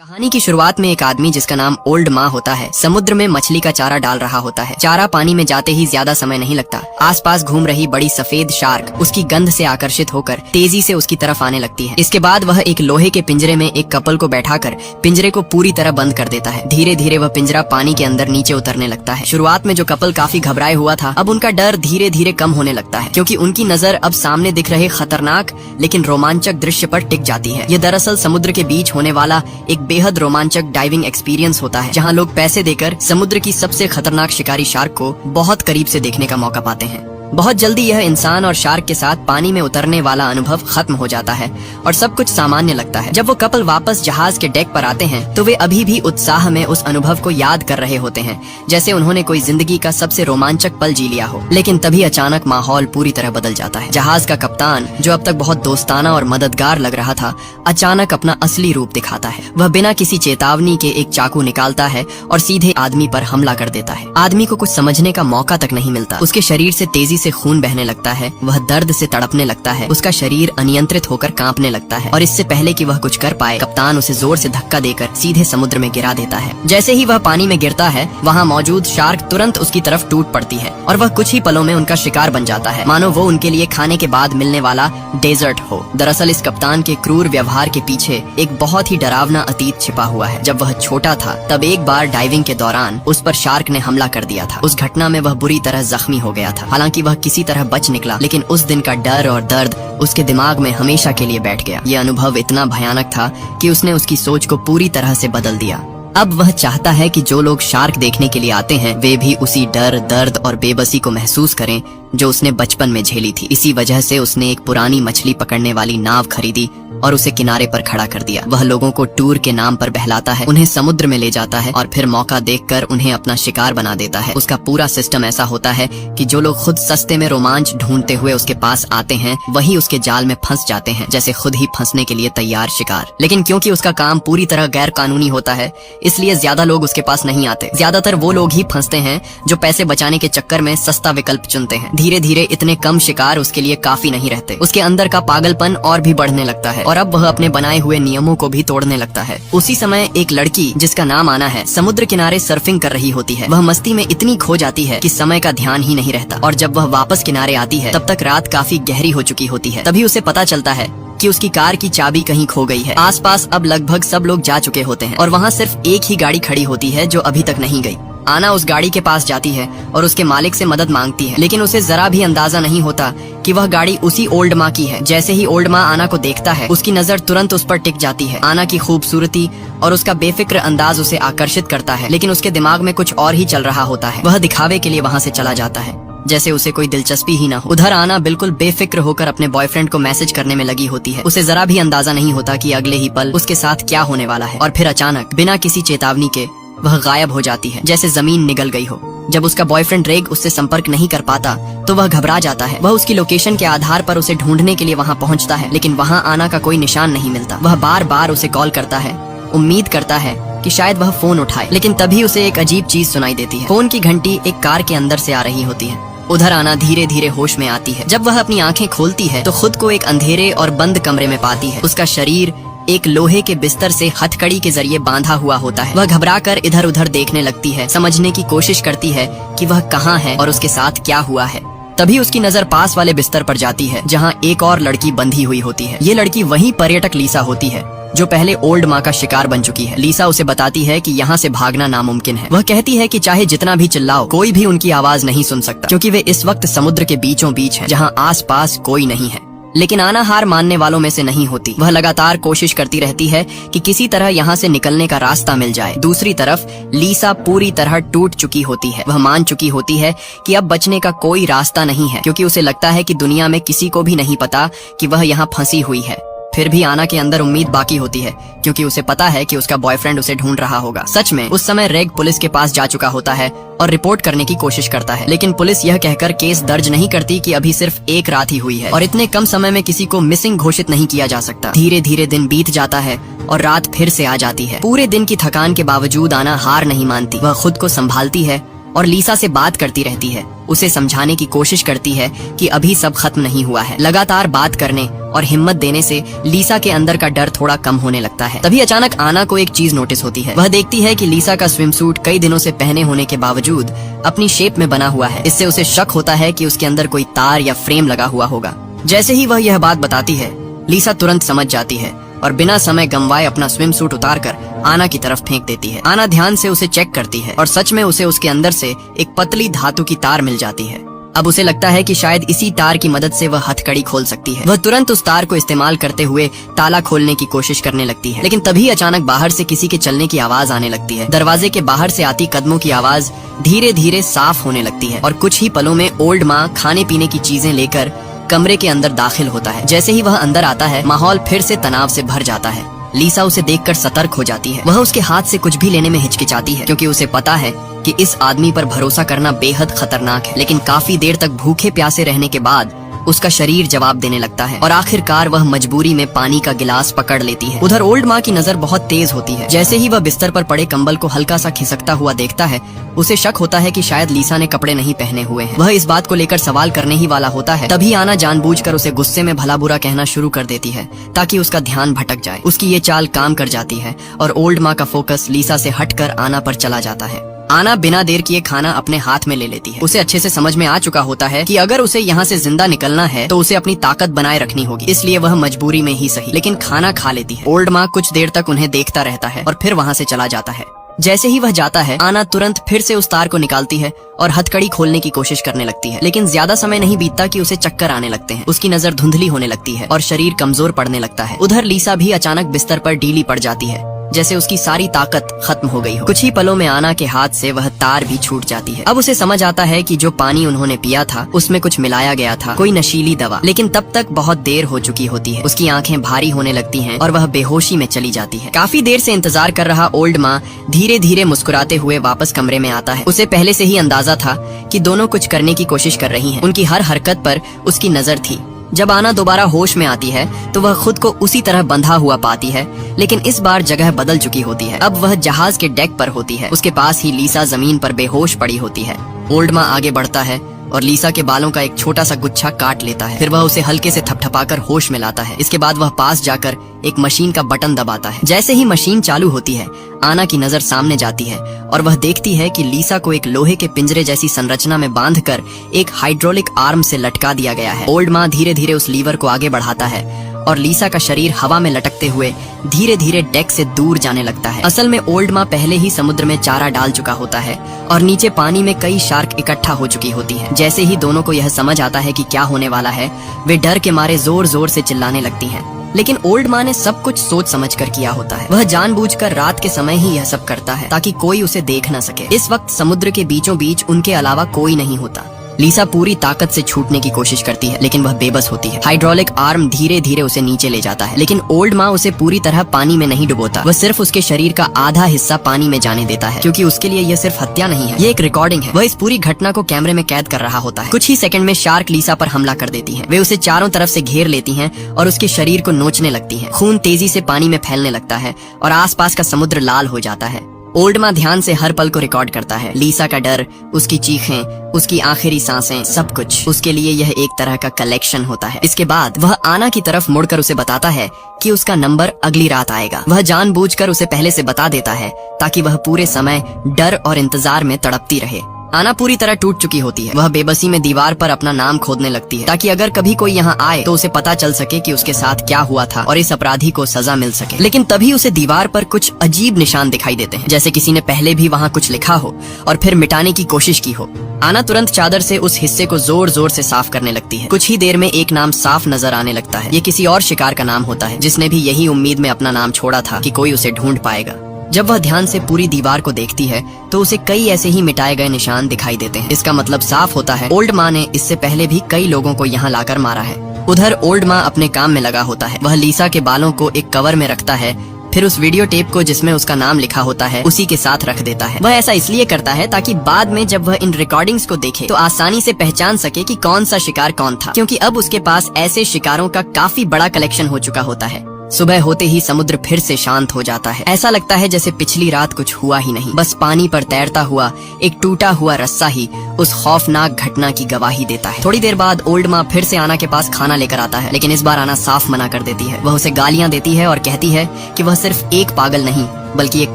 कहानी की शुरुआत में एक आदमी जिसका नाम ओल्ड माँ होता है समुद्र में मछली का चारा डाल रहा होता है। चारा पानी में जाते ही ज्यादा समय नहीं लगता। आसपास घूम रही बड़ी सफेद शार्क उसकी गंध से आकर्षित होकर तेजी से उसकी तरफ आने लगती है। इसके बाद वह एक लोहे के पिंजरे में एक कपल को बैठाकर पिंजरे को पूरी तरह बंद कर देता है। धीरे धीरे वह पिंजरा पानी के अंदर नीचे उतरने लगता है। शुरुआत में जो कपल काफी घबराए हुआ था, अब उनका डर धीरे धीरे कम होने लगता है, क्योंकि उनकी नजर अब सामने दिख रहे खतरनाक लेकिन रोमांचक दृश्य पर टिक जाती है। ये दरअसल समुद्र के बीच होने वाला एक बेहद रोमांचक डाइविंग एक्सपीरियंस होता है, जहां लोग पैसे देकर समुद्र की सबसे खतरनाक शिकारी शार्क को बहुत करीब से देखने का मौका पाते हैं। बहुत जल्दी यह इंसान और शार्क के साथ पानी में उतरने वाला अनुभव खत्म हो जाता है और सब कुछ सामान्य लगता है। जब वो कपल वापस जहाज के डेक पर आते हैं तो वे अभी भी उत्साह में उस अनुभव को याद कर रहे होते हैं, जैसे उन्होंने कोई जिंदगी का सबसे रोमांचक पल जी लिया हो। लेकिन तभी अचानक माहौल पूरी तरह बदल जाता है। जहाज का कप्तान, जो अब तक बहुत दोस्ताना और मददगार लग रहा था, अचानक अपना असली रूप दिखाता है। वह बिना किसी चेतावनी के एक चाकू निकालता है और सीधे आदमी पर हमला कर देता है। आदमी को कुछ समझने का मौका तक नहीं मिलता। उसके शरीर से तेजी से खून बहने लगता है। वह दर्द से तड़पने लगता है। उसका शरीर अनियंत्रित होकर कांपने लगता है और इससे पहले कि वह कुछ कर पाए, कप्तान उसे जोर से धक्का देकर सीधे समुद्र में गिरा देता है। जैसे ही वह पानी में गिरता है, वहाँ मौजूद शार्क तुरंत उसकी तरफ टूट पड़ती है और वह कुछ ही पलों में उनका शिकार बन जाता है, मानो वो उनके लिए खाने के बाद मिलने वाला डेजर्ट हो। दरअसल इस कप्तान के क्रूर व्यवहार के पीछे एक बहुत ही डरावना अतीत छिपा हुआ है। जब वह छोटा था, तब एक बार डाइविंग के दौरान उस पर शार्क ने हमला कर दिया था। उस घटना में वह बुरी तरह जख्मी हो गया था। हालांकि वह किसी तरह बच निकला, लेकिन उस दिन का डर और दर्द उसके दिमाग में हमेशा के लिए बैठ गया। यह अनुभव इतना भयानक था कि उसने उसकी सोच को पूरी तरह से बदल दिया। अब वह चाहता है कि जो लोग शार्क देखने के लिए आते हैं, वे भी उसी डर, दर्द और बेबसी को महसूस करें जो उसने बचपन में झेली थी। इसी वजह से उसने एक पुरानी मछली पकड़ने वाली नाव खरीदी और उसे किनारे पर खड़ा कर दिया। वह लोगों को टूर के नाम पर बहलाता है, उन्हें समुद्र में ले जाता है और फिर मौका देखकर उन्हें अपना शिकार बना देता है। उसका पूरा सिस्टम ऐसा होता है कि जो लोग खुद सस्ते में रोमांच ढूंढते हुए उसके पास आते हैं, वही उसके जाल में फंस जाते हैं, जैसे खुद ही फंसने के लिए तैयार शिकार। लेकिन क्योंकि उसका काम पूरी तरह गैर कानूनी होता है, इसलिए ज्यादा लोग उसके पास नहीं आते। ज्यादातर वो लोग ही फंसते हैं जो पैसे बचाने के चक्कर में सस्ता विकल्प चुनते हैं। धीरे धीरे इतने कम शिकार उसके लिए काफी नहीं रहते। उसके अंदर का पागलपन और भी बढ़ने लगता है और अब वह अपने बनाए हुए नियमों को भी तोड़ने लगता है। उसी समय एक लड़की, जिसका नाम आना है, समुद्र किनारे सर्फिंग कर रही होती है। वह मस्ती में इतनी खो जाती है कि समय का ध्यान ही नहीं रहता और जब वह वापस किनारे आती है, तब तक रात काफी गहरी हो चुकी होती है। तभी उसे पता चलता है कि उसकी कार की चाबी कहीं खो गई है। आसपास अब लगभग सब लोग जा चुके होते हैं और वहाँ सिर्फ एक ही गाड़ी खड़ी होती है जो अभी तक नहीं गई। आना उस गाड़ी के पास जाती है और उसके मालिक से मदद मांगती है, लेकिन उसे जरा भी अंदाजा नहीं होता कि वह गाड़ी उसी ओल्ड माँ की है। जैसे ही ओल्ड माँ आना को देखता है, उसकी नजर तुरंत उस पर टिक जाती है। आना की खूबसूरती और उसका बेफिक्र अंदाज उसे आकर्षित करता है, लेकिन उसके दिमाग में कुछ और ही चल रहा होता है। वह दिखावे के लिए वहाँ से चला जाता है, जैसे उसे कोई दिलचस्पी ही ना हो। उधर आना बिल्कुल बेफिक्र होकर अपने बॉयफ्रेंड को मैसेज करने में लगी होती है। उसे जरा भी अंदाजा नहीं होता कि अगले ही पल उसके साथ क्या होने वाला है। और फिर अचानक बिना किसी चेतावनी के वह गायब हो जाती है, जैसे जमीन निगल गई हो। जब उसका बॉयफ्रेंड रेग उससे संपर्क नहीं कर पाता तो वह घबरा जाता है। वह उसकी लोकेशन के आधार पर उसे ढूंढने के लिए वहाँ पहुँचता है, लेकिन वहाँ आना का कोई निशान नहीं मिलता। वह बार बार उसे कॉल करता है, उम्मीद करता है कि शायद वह फोन उठाए, लेकिन तभी उसे एक अजीब चीज सुनाई देती है। फोन की घंटी एक कार के अंदर से आ रही होती है। उधर आना धीरे धीरे होश में आती है। जब वह अपनी आंखें खोलती है तो खुद को एक अंधेरे और बंद कमरे में पाती है। उसका शरीर एक लोहे के बिस्तर से हथकड़ी के जरिए बांधा हुआ होता है। वह घबराकर इधर उधर देखने लगती है, समझने की कोशिश करती है कि वह कहाँ है और उसके साथ क्या हुआ है। तभी उसकी नजर पास वाले बिस्तर पर जाती है, जहाँ एक और लड़की बंधी हुई होती है। ये लड़की वही पर्यटक लीसा होती है जो पहले ओल्ड माँ का शिकार बन चुकी है। लीसा उसे बताती है कि यहाँ से भागना नामुमकिन है। वह कहती है कि चाहे जितना भी चिल्लाओ, कोई भी उनकी आवाज नहीं सुन सकता, क्योंकि वे इस वक्त समुद्र के बीचों बीच है, जहाँ आस पास कोई नहीं है। लेकिन आना हार मानने वालों में से नहीं होती। वह लगातार कोशिश करती रहती है कि किसी तरह यहाँ से निकलने का रास्ता मिल जाए। दूसरी तरफ लीसा पूरी तरह टूट चुकी होती है। वह मान चुकी होती है कि अब बचने का कोई रास्ता नहीं है, क्योंकि उसे लगता है कि दुनिया में किसी को भी नहीं पता कि वह यहाँ फंसी हुई है। फिर भी आना के अंदर उम्मीद बाकी होती है, क्योंकि उसे पता है कि उसका बॉयफ्रेंड उसे ढूंढ रहा होगा। सच में उस समय रेग पुलिस के पास जा चुका होता है और रिपोर्ट करने की कोशिश करता है, लेकिन पुलिस यह कहकर केस दर्ज नहीं करती कि अभी सिर्फ एक रात ही हुई है और इतने कम समय में किसी को मिसिंग घोषित नहीं किया जा सकता। धीरे धीरे दिन बीत जाता है और रात फिर से आ जाती है। पूरे दिन की थकान के बावजूद आना हार नहीं मानती। वह खुद को संभालती है और लीसा से बात करती रहती है, उसे समझाने की कोशिश करती है कि अभी सब खत्म नहीं हुआ है। लगातार बात करने और हिम्मत देने से लीसा के अंदर का डर थोड़ा कम होने लगता है। तभी अचानक आना को एक चीज नोटिस होती है। वह देखती है कि लीसा का स्विम सूट कई दिनों से पहने होने के बावजूद अपनी शेप में बना हुआ है। इससे उसे शक होता है कि उसके अंदर कोई तार या फ्रेम लगा हुआ होगा। जैसे ही वह यह बात बताती है, लीसा तुरंत समझ जाती है और बिना समय गंवाए अपना स्विम सूट उतारकर आना की तरफ फेंक देती है। आना ध्यान से उसे चेक करती है और सच में उसे उसके अंदर से एक पतली धातु की तार मिल जाती है। अब उसे लगता है कि शायद इसी तार की मदद से वह हथकड़ी खोल सकती है। वह तुरंत उस तार को इस्तेमाल करते हुए ताला खोलने की कोशिश करने लगती है, लेकिन तभी अचानक बाहर से किसी के चलने की आवाज आने लगती है। दरवाजे के बाहर से आती कदमों की आवाज धीरे धीरे साफ होने लगती है और कुछ ही पलों में ओल्ड माँ खाने पीने की चीजें लेकर कमरे के अंदर दाखिल होता है। जैसे ही वह अंदर आता है, माहौल फिर से तनाव से भर जाता है। लीसा उसे देखकर सतर्क हो जाती है। वह उसके हाथ से कुछ भी लेने में हिचकिचाती है, क्योंकि उसे पता है कि इस आदमी पर भरोसा करना बेहद खतरनाक है। लेकिन काफी देर तक भूखे प्यासे रहने के बाद उसका शरीर जवाब देने लगता है और आखिरकार वह मजबूरी में पानी का गिलास पकड़ लेती है। उधर ओल्ड माँ की नजर बहुत तेज होती है। जैसे ही वह बिस्तर पर पड़े कंबल को हल्का सा खिसकता हुआ देखता है, उसे शक होता है कि शायद लीसा ने कपड़े नहीं पहने हुए हैं। वह इस बात को लेकर सवाल करने ही वाला होता है, तभी आना जानबूझकर उसे गुस्से में भला बुरा कहना शुरू कर देती है ताकि उसका ध्यान भटक जाए। उसकी ये चाल काम कर जाती है और ओल्ड माँ का फोकस लीसा से हटकर आना पर चला जाता है। आना बिना देर किए खाना अपने हाथ में ले लेती है। उसे अच्छे से समझ में आ चुका होता है कि अगर उसे यहाँ से जिंदा निकलना है तो उसे अपनी ताकत बनाए रखनी होगी, इसलिए वह मजबूरी में ही सही लेकिन खाना खा लेती है। ओल्ड माँ कुछ देर तक उन्हें देखता रहता है और फिर वहाँ से चला जाता है। जैसे ही वह जाता है, आना तुरंत फिर से उस तार को निकालती है और हथकड़ी खोलने की कोशिश करने लगती है, लेकिन ज्यादा समय नहीं बीतता कि उसे चक्कर आने लगते हैं। उसकी नजर धुंधली होने लगती है और शरीर कमजोर पड़ने लगता है। उधर लीसा भी अचानक बिस्तर पर ढीली पड़ जाती है, जैसे उसकी सारी ताकत खत्म हो गई हो। कुछ ही पलों में आना के हाथ से वह तार भी छूट जाती है। अब उसे समझ आता है कि जो पानी उन्होंने पिया था उसमें कुछ मिलाया गया था, कोई नशीली दवा। लेकिन तब तक बहुत देर हो चुकी होती है। उसकी आंखें भारी होने लगती हैं और वह बेहोशी में चली जाती है। काफी देर से इंतजार कर रहा ओल्ड माँ धीरे धीरे मुस्कुराते हुए वापस कमरे में आता है। उसे पहले से ही अंदाजा था कि दोनों कुछ करने की कोशिश कर रही हैं। उनकी हर हरकत पर उसकी नजर थी। जब आना दोबारा होश में आती है तो वह खुद को उसी तरह बंधा हुआ पाती है, लेकिन इस बार जगह बदल चुकी होती है। अब वह जहाज के डेक पर होती है। उसके पास ही लीसा जमीन पर बेहोश पड़ी होती है। ओल्ड माँ आगे बढ़ता है और लीसा के बालों का एक छोटा सा गुच्छा काट लेता है। फिर वह उसे हल्के से थपथपाकर होश में लाता है। इसके बाद वह पास जाकर एक मशीन का बटन दबाता है। जैसे ही मशीन चालू होती है, आना की नजर सामने जाती है और वह देखती है कि लीसा को एक लोहे के पिंजरे जैसी संरचना में बांधकर एक हाइड्रोलिक आर्म से लटका दिया गया है। ओल्ड माँ धीरे धीरे उस लीवर को आगे बढ़ाता है और लीसा का शरीर हवा में लटकते हुए धीरे धीरे डेक से दूर जाने लगता है। असल में ओल्ड माँ पहले ही समुद्र में चारा डाल चुका होता है और नीचे पानी में कई शार्क इकट्ठा हो चुकी होती हैं। जैसे ही दोनों को यह समझ आता है कि क्या होने वाला है, वे डर के मारे जोर जोर से चिल्लाने लगती हैं। लेकिन ओल्ड माँ ने सब कुछ सोच समझ कर किया होता है। वह जानबूझकर रात के समय ही यह सब करता है ताकि कोई उसे देख न सके। इस वक्त समुद्र के बीचों बीच उनके अलावा कोई नहीं होता। लीसा पूरी ताकत से छूटने की कोशिश करती है, लेकिन वह बेबस होती है। हाइड्रोलिक आर्म धीरे धीरे उसे नीचे ले जाता है, लेकिन ओल्ड माँ उसे पूरी तरह पानी में नहीं डुबोता। वह सिर्फ उसके शरीर का आधा हिस्सा पानी में जाने देता है, क्योंकि उसके लिए यह सिर्फ हत्या नहीं है, ये एक रिकॉर्डिंग है। वह इस पूरी घटना को कैमरे में कैद कर रहा होता है। कुछ ही सेकंड में शार्क लीसा पर हमला कर देती हैं। वे उसे चारों तरफ से घेर लेती हैं और उसके शरीर को नोचने लगती हैं। खून तेजी से पानी में फैलने लगता है और आसपास का समुद्र लाल हो जाता है। ओल्ड माँ ध्यान से हर पल को रिकॉर्ड करता है। लीसा का डर, उसकी चीखें, उसकी आखिरी सांसें, सब कुछ उसके लिए यह एक तरह का कलेक्शन होता है। इसके बाद वह आना की तरफ मुड़कर उसे बताता है कि उसका नंबर अगली रात आएगा। वह जानबूझकर उसे पहले से बता देता है ताकि वह पूरे समय डर और इंतजार में तड़पती रहे। आना पूरी तरह टूट चुकी होती है। वह बेबसी में दीवार पर अपना नाम खोदने लगती है ताकि अगर कभी कोई यहाँ आए तो उसे पता चल सके कि उसके साथ क्या हुआ था और इस अपराधी को सजा मिल सके। लेकिन तभी उसे दीवार पर कुछ अजीब निशान दिखाई देते हैं, जैसे किसी ने पहले भी वहाँ कुछ लिखा हो और फिर मिटाने की कोशिश की हो। आना तुरंत चादर से उस हिस्से को जोर जोर से साफ करने लगती है। कुछ ही देर में एक नाम साफ नजर आने लगता है। ये किसी और शिकार का नाम होता है, जिसने भी यही उम्मीद में अपना नाम छोड़ा था कि कोई उसे ढूंढ पाएगा। जब वह ध्यान से पूरी दीवार को देखती है तो उसे कई ऐसे ही मिटाए गए निशान दिखाई देते हैं। इसका मतलब साफ होता है ओल्ड माँ ने इससे पहले भी कई लोगों को यहाँ लाकर मारा है। उधर ओल्ड माँ अपने काम में लगा होता है। वह लीसा के बालों को एक कवर में रखता है, फिर उस वीडियो टेप को जिसमें उसका नाम लिखा होता है उसी के साथ रख देता है। वह ऐसा इसलिए करता है ताकि बाद में जब वह इन रिकॉर्डिंग्स को देखे तो आसानी से पहचान सके कि कौन सा शिकार कौन था, क्योंकि अब उसके पास ऐसे शिकारों का काफी बड़ा कलेक्शन हो चुका होता है। सुबह होते ही समुद्र फिर से शांत हो जाता है। ऐसा लगता है जैसे पिछली रात कुछ हुआ ही नहीं। बस पानी पर तैरता हुआ एक टूटा हुआ रस्सा ही उस खौफनाक घटना की गवाही देता है। थोड़ी देर बाद ओल्ड माँ फिर से आना के पास खाना लेकर आता है, लेकिन इस बार आना साफ मना कर देती है। वह उसे गालियां देती है और कहती है कि वह सिर्फ एक पागल नहीं बल्कि एक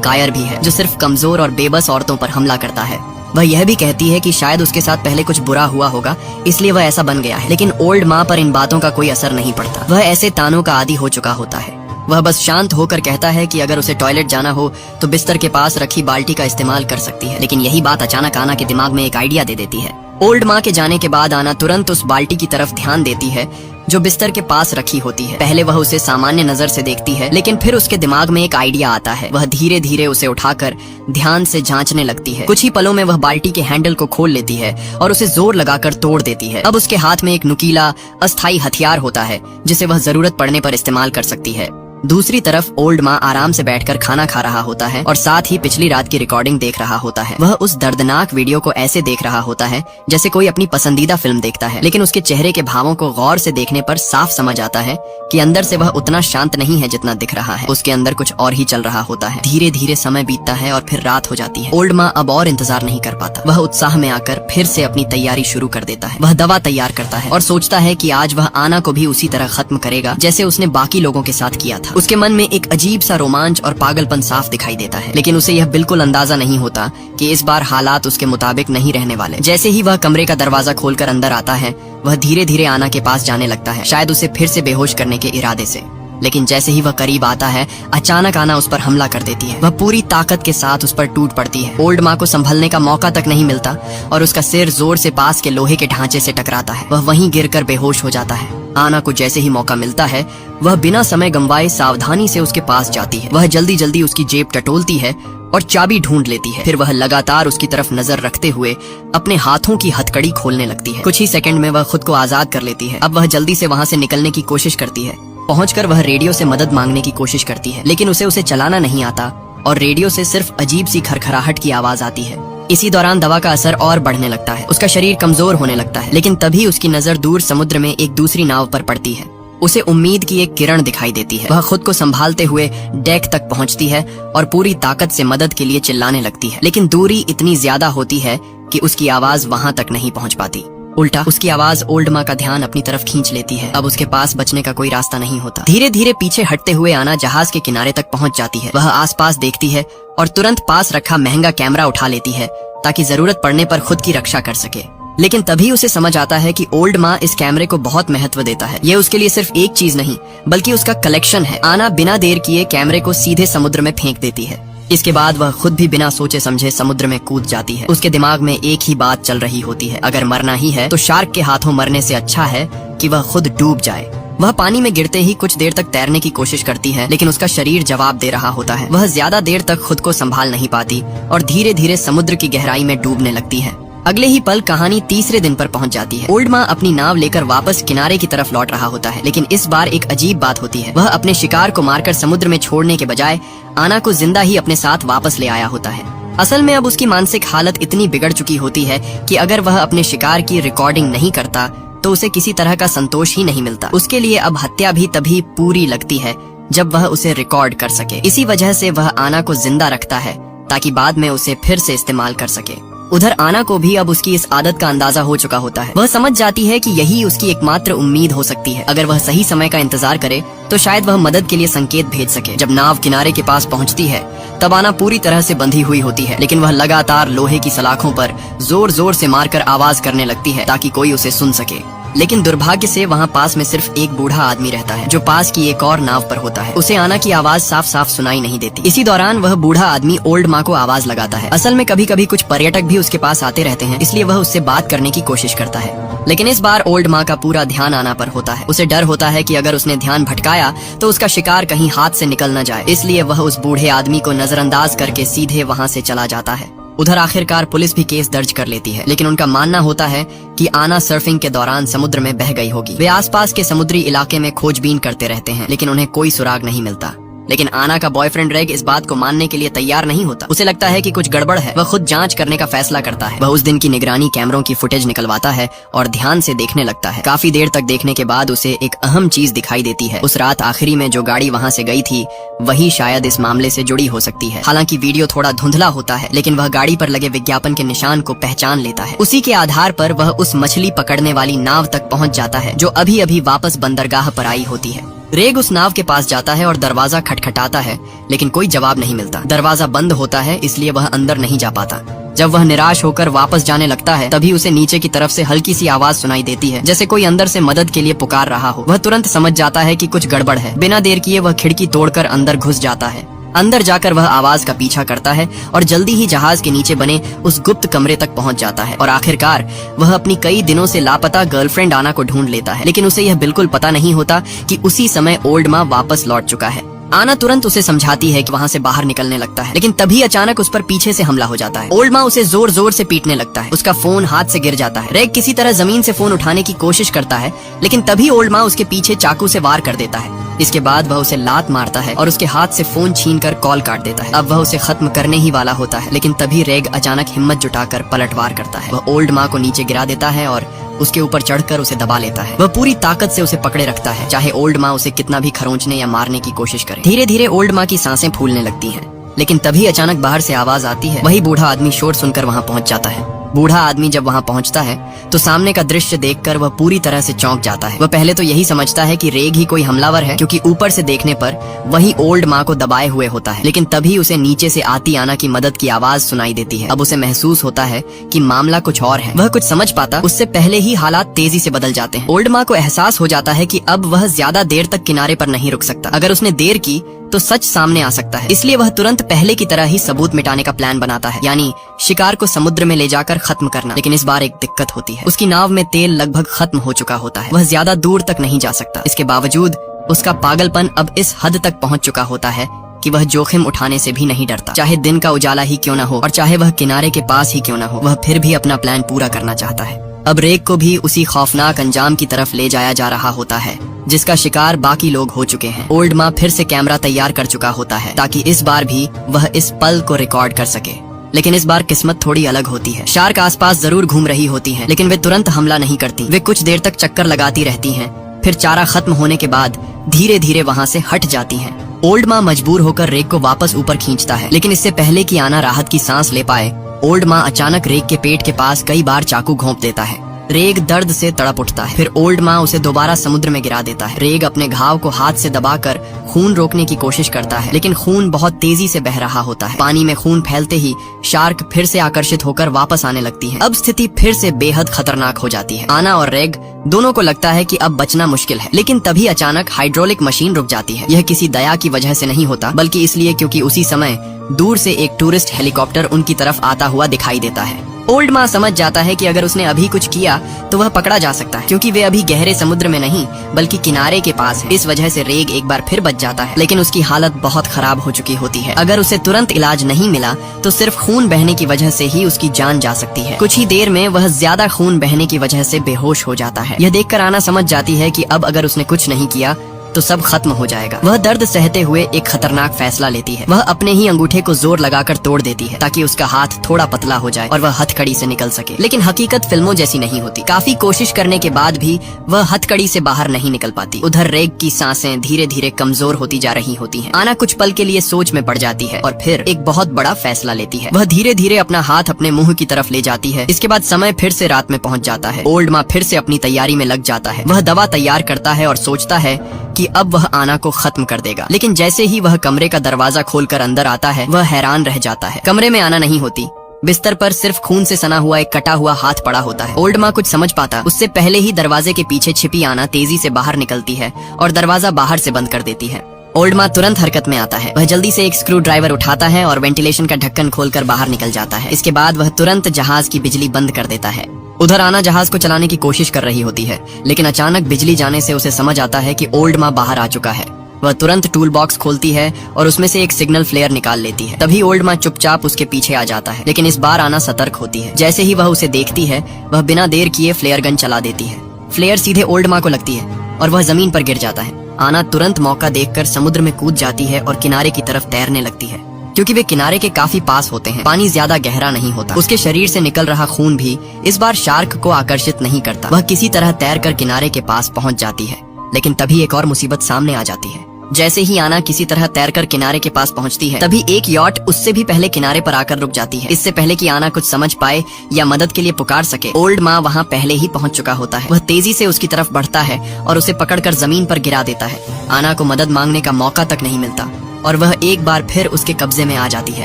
कायर भी है जो सिर्फ कमजोर और बेबस औरतों पर हमला करता है। वह यह भी कहती है कि शायद उसके साथ पहले कुछ बुरा हुआ होगा, इसलिए वह ऐसा बन गया है। लेकिन ओल्ड माँ पर इन बातों का कोई असर नहीं पड़ता। वह ऐसे तानों का आदी हो चुका होता है। वह बस शांत होकर कहता है कि अगर उसे टॉयलेट जाना हो तो बिस्तर के पास रखी बाल्टी का इस्तेमाल कर सकती है। लेकिन यही बात अचानक आना के दिमाग में एक आइडिया दे देती है। ओल्ड माँ के जाने के बाद आना तुरंत उस बाल्टी की तरफ ध्यान देती है जो बिस्तर के पास रखी होती है। पहले वह उसे सामान्य नजर से देखती है, लेकिन फिर उसके दिमाग में एक आइडिया आता है। वह धीरे धीरे उसे उठाकर ध्यान से जांचने लगती है। कुछ ही पलों में वह बाल्टी के हैंडल को खोल लेती है और उसे जोर लगाकर तोड़ देती है। अब उसके हाथ में एक नुकीला अस्थायी हथियार होता है जिसे वह जरूरत पड़ने पर इस्तेमाल कर सकती है। दूसरी तरफ ओल्ड माँ आराम से बैठकर खाना खा रहा होता है और साथ ही पिछली रात की रिकॉर्डिंग देख रहा होता है। वह उस दर्दनाक वीडियो को ऐसे देख रहा होता है जैसे कोई अपनी पसंदीदा फिल्म देखता है, लेकिन उसके चेहरे के भावों को गौर से देखने पर साफ समझ आता है कि अंदर से वह उतना शांत नहीं है जितना दिख रहा है। उसके अंदर कुछ और ही चल रहा होता है। धीरे धीरे समय बीतता है और फिर रात हो जाती है। ओल्ड माँ अब और इंतजार नहीं कर पाता। वह उत्साह में आकर फिर से अपनी तैयारी शुरू कर देता है। वह दवा तैयार करता है और सोचता है कि आज वह आना को भी उसी तरह खत्म करेगा जैसे उसने बाकी लोगों के साथ किया था। उसके मन में एक अजीब सा रोमांच और पागलपन साफ दिखाई देता है, लेकिन उसे यह बिल्कुल अंदाजा नहीं होता कि इस बार हालात उसके मुताबिक नहीं रहने वाले। जैसे ही वह कमरे का दरवाजा खोलकर अंदर आता है, वह धीरे धीरे आना के पास जाने लगता है, शायद उसे फिर से बेहोश करने के इरादे से। लेकिन जैसे ही वह करीब आता है, अचानक आना उस पर हमला कर देती है। वह पूरी ताकत के साथ उस पर टूट पड़ती है। ओल्ड माँ को संभलने का मौका तक नहीं मिलता और उसका सिर जोर से पास के लोहे के ढांचे से टकराता है। वह वहीं गिरकर बेहोश हो जाता है। आना को जैसे ही मौका मिलता है, वह बिना समय गंवाए सावधानी से उसके पास जाती है। वह जल्दी जल्दी उसकी जेब टटोलती है और चाबी ढूंढ लेती है। फिर वह लगातार उसकी तरफ नजर रखते हुए अपने हाथों की हथकड़ी खोलने लगती है। कुछ ही सेकंड में वह खुद को आजाद कर लेती है। अब वह जल्दी से वहां से निकलने की कोशिश करती है। पहुंचकर वह रेडियो से मदद मांगने की कोशिश करती है, लेकिन उसे चलाना नहीं आता और रेडियो से सिर्फ अजीब सी खरखराहट की आवाज आती है। इसी दौरान दवा का असर और बढ़ने लगता है। उसका शरीर कमजोर होने लगता है, लेकिन तभी उसकी नजर दूर समुद्र में एक दूसरी नाव पर पड़ती है। उसे उम्मीद की एक किरण दिखाई देती है। वह खुद को संभालते हुए डेक तक पहुंचती है और पूरी ताकत से मदद के लिए चिल्लाने लगती है, लेकिन दूरी इतनी ज्यादा होती है कि उसकी आवाज वहां तक नहीं पहुंच पाती। उल्टा उसकी आवाज ओल्ड माँ का ध्यान अपनी तरफ खींच लेती है। अब उसके पास बचने का कोई रास्ता नहीं होता। धीरे धीरे पीछे हटते हुए आना जहाज के किनारे तक पहुंच जाती है। वह आसपास देखती है और तुरंत पास रखा महंगा कैमरा उठा लेती है ताकि जरूरत पड़ने पर खुद की रक्षा कर सके। लेकिन तभी उसे समझ आता है कि ओल्ड माँ इस कैमरे को बहुत महत्व देता है। ये उसके लिए सिर्फ एक चीज नहीं बल्कि उसका कलेक्शन है। आना बिना देर किए कैमरे को सीधे समुद्र में फेंक देती है। इसके बाद वह खुद भी बिना सोचे समझे समुद्र में कूद जाती है। उसके दिमाग में एक ही बात चल रही होती है, अगर मरना ही है तो शार्क के हाथों मरने से अच्छा है कि वह खुद डूब जाए। वह पानी में गिरते ही कुछ देर तक तैरने की कोशिश करती है, लेकिन उसका शरीर जवाब दे रहा होता है। वह ज्यादा देर तक खुद को संभाल नहीं पाती और धीरे धीरे समुद्र की गहराई में डूबने लगती है। अगले ही पल कहानी तीसरे दिन पर पहुंच जाती है। ओल्ड माँ अपनी नाव लेकर वापस किनारे की तरफ लौट रहा होता है, लेकिन इस बार एक अजीब बात होती है। वह अपने शिकार को मारकर समुद्र में छोड़ने के बजाय आना को जिंदा ही अपने साथ वापस ले आया होता है। असल में अब उसकी मानसिक हालत इतनी बिगड़ चुकी होती है कि अगर वह अपने शिकार की रिकॉर्डिंग नहीं करता तो उसे किसी तरह का संतोष ही नहीं मिलता। उसके लिए अब हत्या भी तभी पूरी लगती है जब वह उसे रिकॉर्ड कर सके। इसी वजह से वह आना को जिंदा रखता है ताकि बाद में उसे फिर से इस्तेमाल कर सके। उधर आना को भी अब उसकी इस आदत का अंदाजा हो चुका होता है। वह समझ जाती है कि यही उसकी एकमात्र उम्मीद हो सकती है। अगर वह सही समय का इंतजार करे तो शायद वह मदद के लिए संकेत भेज सके। जब नाव किनारे के पास पहुंचती है तब आना पूरी तरह से बंधी हुई होती है, लेकिन वह लगातार लोहे की सलाखों पर जोर जोर से मारकर आवाज करने लगती है ताकि कोई उसे सुन सके। लेकिन दुर्भाग्य से वहाँ पास में सिर्फ एक बूढ़ा आदमी रहता है जो पास की एक और नाव पर होता है। उसे आना की आवाज साफ साफ सुनाई नहीं देती। इसी दौरान वह बूढ़ा आदमी ओल्ड माँ को आवाज लगाता है। असल में कभी कभी कुछ पर्यटक भी उसके पास आते रहते हैं, इसलिए वह उससे बात करने की कोशिश करता है। लेकिन इस बार ओल्ड माँ का पूरा ध्यान आना पर होता है। उसे डर होता है कि अगर उसने ध्यान भटकाया तो उसका शिकार कहीं हाथ से निकल न जाए, इसलिए वह उस बूढ़े आदमी को नजरअंदाज करके सीधे वहाँ से चला जाता है। उधर आखिरकार पुलिस भी केस दर्ज कर लेती है, लेकिन उनका मानना होता है कि आना सर्फिंग के दौरान समुद्र में बह गई होगी। वे आसपास के समुद्री इलाके में खोजबीन करते रहते हैं, लेकिन उन्हें कोई सुराग नहीं मिलता। लेकिन आना का बॉयफ्रेंड रेग इस बात को मानने के लिए तैयार नहीं होता। उसे लगता है कि कुछ गड़बड़ है। वह खुद जांच करने का फैसला करता है। वह उस दिन की निगरानी कैमरों की फुटेज निकलवाता है और ध्यान से देखने लगता है। काफी देर तक देखने के बाद उसे एक अहम चीज दिखाई देती है। उस रात आखिरी में जो गाड़ी वहाँ से गई थी वही शायद इस मामले से जुड़ी हो सकती है। हालांकि वीडियो थोड़ा धुंधला होता है, लेकिन वह गाड़ी पर लगे विज्ञापन के निशान को पहचान लेता है। उसी के आधार पर वह उस मछली पकड़ने वाली नाव तक पहुँच जाता है जो अभी अभी वापस बंदरगाह पर आई होती है। रेग उस नाव के पास जाता है और दरवाजा खटखटाता है, लेकिन कोई जवाब नहीं मिलता। दरवाजा बंद होता है, इसलिए वह अंदर नहीं जा पाता। जब वह निराश होकर वापस जाने लगता है तभी उसे नीचे की तरफ से हल्की सी आवाज सुनाई देती है, जैसे कोई अंदर से मदद के लिए पुकार रहा हो। वह तुरंत समझ जाता है कि कुछ गड़बड़ है। बिना देर किए वह खिड़की तोड़कर अंदर घुस जाता है। अंदर जाकर वह आवाज का पीछा करता है और जल्दी ही जहाज के नीचे बने उस गुप्त कमरे तक पहुंच जाता है। और आखिरकार वह अपनी कई दिनों से लापता गर्लफ्रेंड आना को ढूंढ लेता है, लेकिन उसे यह बिल्कुल पता नहीं होता कि उसी समय ओल्ड माँ वापस लौट चुका है। आना तुरंत उसे समझाती है कि वहाँ से बाहर निकलने लगता है, लेकिन तभी अचानक उस पर पीछे से हमला हो जाता है। ओल्ड माँ उसे जोर जोर से पीटने लगता है। उसका फोन हाथ से गिर जाता है। रेग किसी तरह जमीन से फोन उठाने की कोशिश करता है, लेकिन तभी ओल्ड माँ उसके पीछे चाकू से वार कर देता है। इसके बाद वह उसे लात मारता है और उसके हाथ से फोन छीनकर कॉल काट देता है। अब वह उसे खत्म करने ही वाला होता है, लेकिन तभी रेग अचानक हिम्मत जुटाकर पलटवार करता है। वह ओल्ड माँ को नीचे गिरा देता है और उसके ऊपर चढ़कर उसे दबा लेता है। वह पूरी ताकत से उसे पकड़े रखता है, चाहे ओल्ड माँ उसे कितना भी खरोंचने या मारने की कोशिश करे। धीरे धीरे ओल्ड माँ की सांसें फूलने लगती हैं, लेकिन तभी अचानक बाहर से आवाज आती है। वही बूढ़ा आदमी शोर सुनकर वहाँ पहुँच जाता है। बूढ़ा आदमी जब वहाँ पहुँचता है तो सामने का दृश्य देखकर वह पूरी तरह से चौंक जाता है। वह पहले तो यही समझता है कि रेग ही कोई हमलावर है, क्योंकि ऊपर से देखने पर वही ओल्ड माँ को दबाए हुए होता है। लेकिन तभी उसे नीचे से आती आना की मदद की आवाज सुनाई देती है। अब उसे महसूस होता है कि मामला कुछ और है। वह कुछ समझ पाता उससे पहले ही हालात तेजी से बदल जाते हैं। ओल्ड माँ को एहसास हो जाता है कि अब वह ज्यादा देर तक किनारे पर नहीं रुक सकता। अगर उसने देर की तो सच सामने आ सकता है। इसलिए वह तुरंत पहले की तरह ही सबूत मिटाने का प्लान बनाता है, यानी शिकार को समुद्र में ले जाकर खत्म करना। लेकिन इस बार एक दिक्कत होती है। उसकी नाव में तेल लगभग खत्म हो चुका होता है। वह ज्यादा दूर तक नहीं जा सकता। इसके बावजूद उसका पागलपन अब इस हद तक पहुंच चुका होता है कि वह जोखिम उठाने से भी नहीं डरता। चाहे दिन का उजाला ही क्यों न हो और चाहे वह किनारे के पास ही क्यों न हो, वह फिर भी अपना प्लान पूरा करना चाहता है। अब रेग को भी उसी खौफनाक अंजाम की तरफ ले जाया जा रहा होता है जिसका शिकार बाकी लोग हो चुके हैं। ओल्ड माँ फिर से कैमरा तैयार कर चुका होता है ताकि इस बार भी वह इस पल को रिकॉर्ड कर सके। लेकिन इस बार किस्मत थोड़ी अलग होती है। शार्क आसपास जरूर घूम रही होती हैं, लेकिन वे तुरंत हमला नहीं करती। वे कुछ देर तक चक्कर लगाती रहती हैं, फिर चारा खत्म होने के बाद धीरे धीरे वहाँ से हट जाती हैं। ओल्ड माँ मजबूर होकर रेग को वापस ऊपर खींचता है, लेकिन इससे पहले कि आना राहत की सांस ले पाए, ओल्ड माँ अचानक रेग के पेट के पास कई बार चाकू घोंप देता है। रेग दर्द से तड़प उठता है। फिर ओल्ड माँ उसे दोबारा समुद्र में गिरा देता है। रेग अपने घाव को हाथ से दबाकर खून रोकने की कोशिश करता है, लेकिन खून बहुत तेजी से बह रहा होता है। पानी में खून फैलते ही शार्क फिर से आकर्षित होकर वापस आने लगती है। अब स्थिति फिर से बेहद खतरनाक हो जाती है। आना और रेग दोनों को लगता है कि अब बचना मुश्किल है, लेकिन तभी अचानक हाइड्रोलिक मशीन रुक जाती है। यह किसी दया की वजह से नहीं होता, बल्कि इसलिए क्योंकि उसी समय दूर से एक टूरिस्ट हेलीकॉप्टर उनकी तरफ आता हुआ दिखाई देता है। ओल्ड माँ समझ जाता है कि अगर उसने अभी कुछ किया तो वह पकड़ा जा सकता है, क्योंकि वे अभी गहरे समुद्र में नहीं बल्कि किनारे के पास है। इस वजह से रेग एक बार फिर बच जाता है, लेकिन उसकी हालत बहुत खराब हो चुकी होती है। अगर उसे तुरंत इलाज नहीं मिला तो सिर्फ खून बहने की वजह से ही उसकी जान जा सकती है। कुछ ही देर में वह ज्यादा खून बहने की वजह से बेहोश हो जाता है। यह देखकर आना समझ जाती है कि अब अगर उसने कुछ नहीं किया तो सब खत्म हो जाएगा। वह दर्द सहते हुए एक खतरनाक फैसला लेती है। वह अपने ही अंगूठे को जोर लगाकर तोड़ देती है ताकि उसका हाथ थोड़ा पतला हो जाए और वह हथकड़ी से निकल सके। लेकिन हकीकत फिल्मों जैसी नहीं होती। काफी कोशिश करने के बाद भी वह हथकड़ी से बाहर नहीं निकल पाती। उधर रेग की सांसें धीरे धीरे कमजोर होती जा रही होती हैं। आना कुछ पल के लिए सोच में पड़ जाती है और फिर एक बहुत बड़ा फैसला लेती है। वह धीरे धीरे अपना हाथ अपने मुंह की तरफ ले जाती है। इसके बाद समय फिर से रात में पहुंच जाता है। ओल्ड माँ फिर से अपनी तैयारी में लग जाता है। वह दवा तैयार करता है और सोचता है कि अब वह आना को खत्म कर देगा। लेकिन जैसे ही वह कमरे का दरवाजा खोलकर अंदर आता है, वह हैरान रह जाता है। कमरे में आना नहीं होती। बिस्तर पर सिर्फ खून से सना हुआ एक कटा हुआ हाथ पड़ा होता है। ओल्ड माँ कुछ समझ पाता उससे पहले ही दरवाजे के पीछे छिपी आना तेजी से बाहर निकलती है और दरवाजा बाहर से बंद कर देती है। ओल्ड माँ तुरंत हरकत में आता है। वह जल्दी से एक स्क्रू ड्राइवर उठाता है और वेंटिलेशन का ढक्कन खोलकर बाहर निकल जाता है। इसके बाद वह तुरंत जहाज की बिजली बंद कर देता है। उधर आना जहाज को चलाने की कोशिश कर रही होती है, लेकिन अचानक बिजली जाने से उसे समझ आता है कि ओल्ड माँ बाहर आ चुका है। वह तुरंत टूल बॉक्स खोलती है और उसमें से एक सिग्नल फ्लेयर निकाल लेती है। तभी ओल्ड माँ चुपचाप उसके पीछे आ जाता है, लेकिन इस बार आना सतर्क होती है। जैसे ही वह उसे देखती है, वह बिना देर किए फ्लेयर गन चला देती है। फ्लेयर सीधे ओल्ड माँ को लगती है और वह जमीन पर गिर जाता है। आना तुरंत मौका देखकर समुद्र में कूद जाती है और किनारे की तरफ तैरने लगती है। क्योंकि वे किनारे के काफी पास होते हैं, पानी ज्यादा गहरा नहीं होता। उसके शरीर से निकल रहा खून भी इस बार शार्क को आकर्षित नहीं करता। वह किसी तरह तैरकर किनारे के पास पहुंच जाती है, लेकिन तभी एक और मुसीबत सामने आ जाती है। जैसे ही आना किसी तरह तैरकर किनारे के पास पहुंचती है, तभी एक यॉट उससे भी पहले किनारे पर आकर रुक जाती है। इससे पहले कि आना कुछ समझ पाए या मदद के लिए पुकार सके, ओल्ड माँ वहाँ पहले ही पहुंच चुका होता है। वह तेजी से उसकी तरफ बढ़ता है और उसे पकड़कर जमीन पर गिरा देता है। आना को मदद मांगने का मौका तक नहीं मिलता और वह एक बार फिर उसके कब्जे में आ जाती है।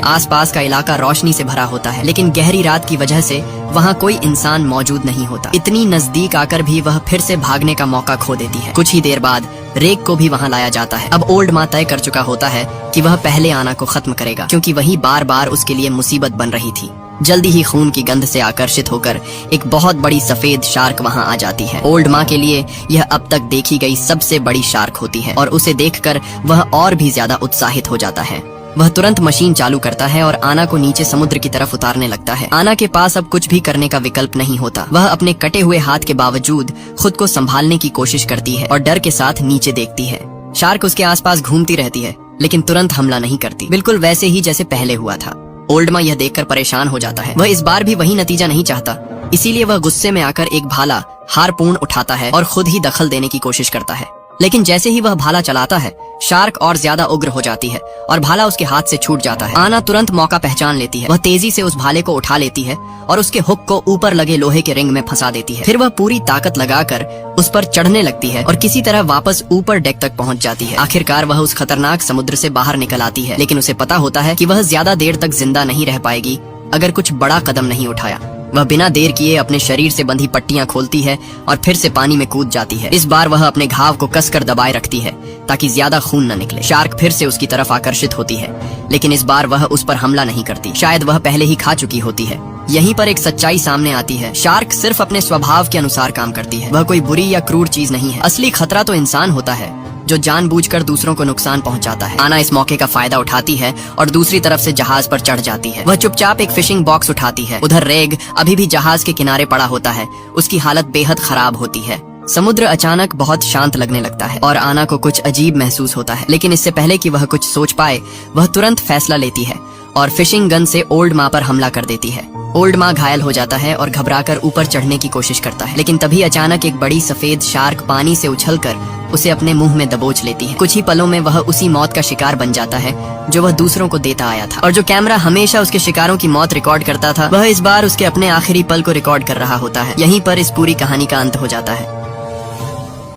आसपास का इलाका रोशनी से भरा होता है, लेकिन गहरी रात की वजह से वहाँ कोई इंसान मौजूद नहीं होता। इतनी नजदीक आकर भी वह फिर से भागने का मौका खो देती है। कुछ ही देर बाद रेक को भी वहाँ लाया जाता है। अब ओल्ड माँ तय कर चुका होता है कि वह पहले आना को खत्म करेगा, क्योंकि वही बार बार उसके लिए मुसीबत बन रही थी। जल्दी ही खून की गंध से आकर्षित होकर एक बहुत बड़ी सफेद शार्क वहां आ जाती है। ओल्ड माँ के लिए यह अब तक देखी गई सबसे बड़ी शार्क होती है और उसे देखकर वह और भी ज्यादा उत्साहित हो जाता है। वह तुरंत मशीन चालू करता है और आना को नीचे समुद्र की तरफ उतारने लगता है। आना के पास अब कुछ भी करने का विकल्प नहीं होता। वह अपने कटे हुए हाथ के बावजूद खुद को संभालने की कोशिश करती है और डर के साथ नीचे देखती है। शार्क उसके आसपास घूमती रहती है, लेकिन तुरंत हमला नहीं करती, बिल्कुल वैसे ही जैसे पहले हुआ था। ओल्ड माँ यह देखकर परेशान हो जाता है। वह इस बार भी वही नतीजा नहीं चाहता, इसीलिए वह गुस्से में आकर एक भाला हारपून उठाता है और खुद ही दखल देने की कोशिश करता है। लेकिन जैसे ही वह भाला चलाता है, शार्क और ज्यादा उग्र हो जाती है और भाला उसके हाथ से छूट जाता है। आना तुरंत मौका पहचान लेती है। वह तेजी से उस भाले को उठा लेती है और उसके हुक को ऊपर लगे लोहे के रिंग में फंसा देती है। फिर वह पूरी ताकत लगाकर उस पर चढ़ने लगती है और किसी तरह वापस ऊपर डेक तक पहुंच जाती है। आखिरकार वह उस खतरनाक समुद्र से बाहर निकल आती है, लेकिन उसे पता होता है कि वह ज्यादा देर तक जिंदा नहीं रह पाएगी अगर कुछ बड़ा कदम नहीं उठाया। वह बिना देर किए अपने शरीर से बंधी पट्टियां खोलती है और फिर से पानी में कूद जाती है। इस बार वह अपने घाव को कसकर दबाए रखती है ताकि ज्यादा खून न निकले। शार्क फिर से उसकी तरफ आकर्षित होती है, लेकिन इस बार वह उस पर हमला नहीं करती। शायद वह पहले ही खा चुकी होती है। यहीं पर एक सच्चाई सामने आती है। शार्क सिर्फ अपने स्वभाव के अनुसार काम करती है। वह कोई बुरी या क्रूर चीज नहीं है। असली खतरा तो इंसान होता है जो जानबूझकर दूसरों को नुकसान पहुंचाता है। आना इस मौके का फायदा उठाती है और दूसरी तरफ से जहाज पर चढ़ जाती है। वह चुपचाप एक फिशिंग बॉक्स उठाती है। उधर रेग अभी भी जहाज के किनारे पड़ा होता है। उसकी हालत बेहद खराब होती है। समुद्र अचानक बहुत शांत लगने लगता है और आना को कुछ अजीब महसूस होता है, लेकिन इससे पहले कि वह कुछ सोच पाए, वह तुरंत फैसला लेती है और फिशिंग गन से ओल्ड माँ पर हमला कर देती है। ओल्ड माँ घायल हो जाता है और घबराकर ऊपर चढ़ने की कोशिश करता है, लेकिन तभी अचानक एक बड़ी सफेद शार्क पानी से उछलकर उसे अपने मुंह में दबोच लेती है। कुछ ही पलों में वह उसी मौत का शिकार बन जाता है जो वह दूसरों को देता आया था, और जो कैमरा हमेशा उसके शिकारों की मौत रिकॉर्ड करता था, वह इस बार उसके अपने आखिरी पल को रिकॉर्ड कर रहा होता है। यहीं पर इस पूरी कहानी का अंत हो जाता है।